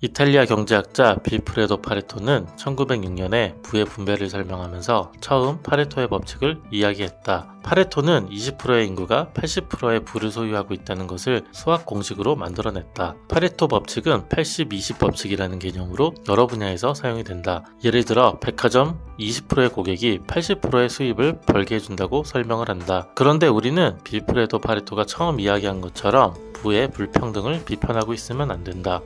이탈리아 경제학자 빌프레도 파레토는 1906년에 부의 분배를 설명하면서 처음 파레토의 법칙을 이야기했다. 파레토는 20%의 인구가 80%의 부를 소유하고 있다는 것을 수학 공식으로 만들어냈다. 파레토 법칙은 80-20 법칙이라는 개념으로 여러 분야에서 사용이 된다. 예를 들어 백화점 20%의 고객이 80%의 수입을 벌게 해준다고 설명을 한다. 그런데 우리는 빌프레도 파레토가 처음 이야기한 것처럼 부의 불평등을 비판하고 있으면 안 된다.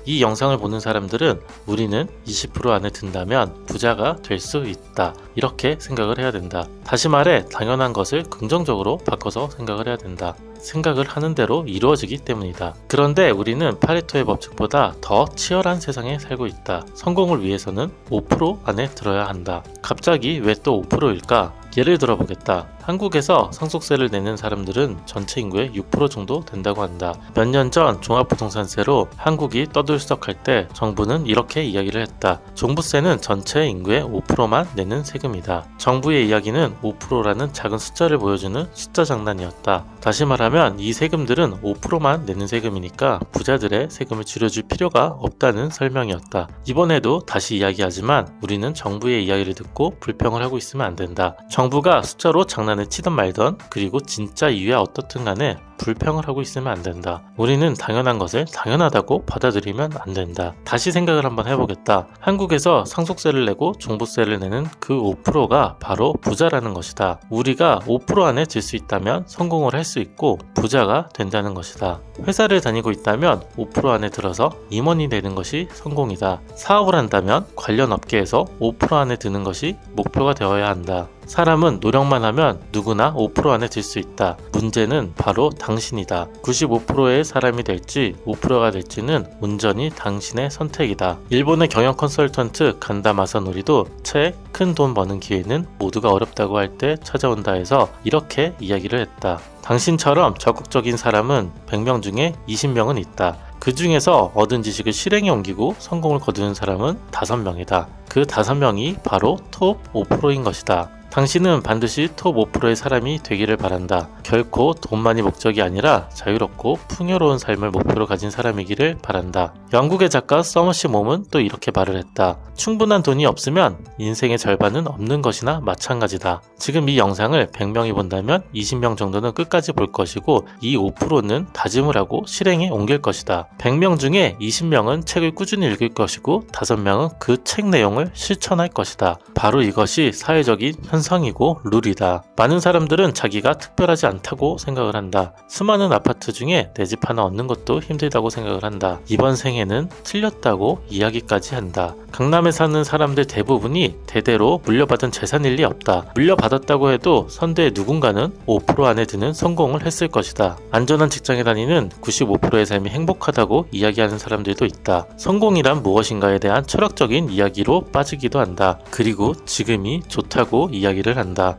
이 영상을 보는 사람들은 우리는 20% 안에 든다면 부자가 될 수 있다. 이렇게 생각을 해야 된다. 다시 말해 당연한 것을 긍정적으로 바꿔서 생각을 해야 된다. 생각을 하는 대로 이루어지기 때문이다. 그런데 우리는 파레토의 법칙보다 더 치열한 세상에 살고 있다. 성공을 위해서는 5% 안에 들어야 한다. 갑자기 왜 또 5%일까? 예를 들어보겠다. 한국에서 상속세를 내는 사람들은 전체 인구의 6% 정도 된다고 한다. 몇 년 전 종합부동산세로 한국이 떠들썩할 때 정부는 이렇게 이야기를 했다. 종부세는 전체 인구의 5%만 내는 세금이다. 정부의 이야기는 5%라는 작은 숫자를 보여주는 숫자 장난이었다. 다시 말하면 이 세금들은 5%만 내는 세금이니까 부자들의 세금을 줄여줄 필요가 없다는 설명이었다. 이번에도 다시 이야기하지만 우리는 정부의 이야기를 듣고 불평을 하고 있으면 안 된다. 정부가 숫자로 장난을 치든 말든 그리고 진짜 이유야 어떻든 간에 불평을 하고 있으면 안 된다. 우리는 당연한 것을 당연하다고 받아들이면 안 된다. 다시 생각을 한번 해보겠다. 한국에서 상속세를 내고 종부세를 내는 그 5%가 바로 부자라는 것이다. 우리가 5% 안에 들 수 있다면 성공을 할 수 있고 부자가 된다는 것이다. 회사를 다니고 있다면 5% 안에 들어서 임원이 되는 것이 성공이다. 사업을 한다면 관련 업계에서 5% 안에 드는 것이 목표가 되어야 한다. 사람은 노력만 하면 누구나 5% 안에 들 수 있다. 문제는 바로 당신이다. 95%의 사람이 될지 5%가 될지는 온전히 당신의 선택이다. 일본의 경영 컨설턴트 간다 마사노리도 책 큰 돈 버는 기회는 모두가 어렵다고 할 때 찾아온다 해서 이렇게 이야기를 했다. 당신처럼 적극적인 사람은 100명 중에 20명은 있다. 그 중에서 얻은 지식을 실행에 옮기고 성공을 거두는 사람은 5명이다. 그 5명이 바로 톱 5%인 것이다. 당신은 반드시 톱 5%의 사람이 되기를 바란다. 결코 돈만이 목적이 아니라 자유롭고 풍요로운 삶을 목표로 가진 사람이기를 바란다. 영국의 작가 서머시 몸은 또 이렇게 말을 했다. 충분한 돈이 없으면 인생의 절반은 없는 것이나 마찬가지다. 지금 이 영상을 100명이 본다면 20명 정도는 끝까지 볼 것이고 이 5%는 다짐을 하고 실행에 옮길 것이다. 100명 중에 20명은 책을 꾸준히 읽을 것이고 5명은 그 책 내용을 실천할 것이다. 바로 이것이 사회적인 현상이고 룰이다. 많은 사람들은 자기가 특별하지 않다고 생각을 한다. 수많은 아파트 중에 내 집 하나 얻는 것도 힘들다고 생각을 한다. 이번 생에는 틀렸다고 이야기까지 한다. 강남에 사는 사람들 대부분이 대대로 물려받은 재산일 리 없다. 물려받았다고 해도 선대의 누군가는 5% 안에 드는 성공을 했을 것이다. 안전한 직장에 다니는 95%의 삶이 행복하다고 이야기하는 사람들도 있다. 성공이란 무엇인가에 대한 철학적인 이야기로 빠지기도 한다. 그리고 지금이 좋다고 이야기를 한다.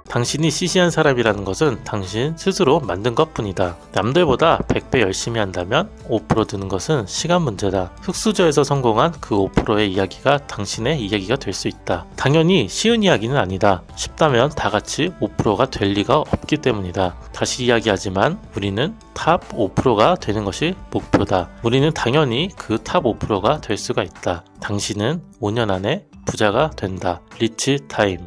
당신이 시시한 사람이라는 것은 당신 스스로 만든 것 뿐이다. 남들보다 100배 열심히 한다면 5% 드는 것은 시간 문제다. 흙수저에서 성공한 그 5%의 이야기가 당신의 이야기가 될 수 있다. 당연히 쉬운 이야기는 아니다. 쉽다면 다 같이 5%가 될 리가 없기 때문이다. 다시 이야기하지만 우리는 탑 5%가 되는 것이 목표다. 우리는 당연히 그 탑 5%가 될 수가 있다. 당신은 5년 안에 부자가 된다. 리치 타임.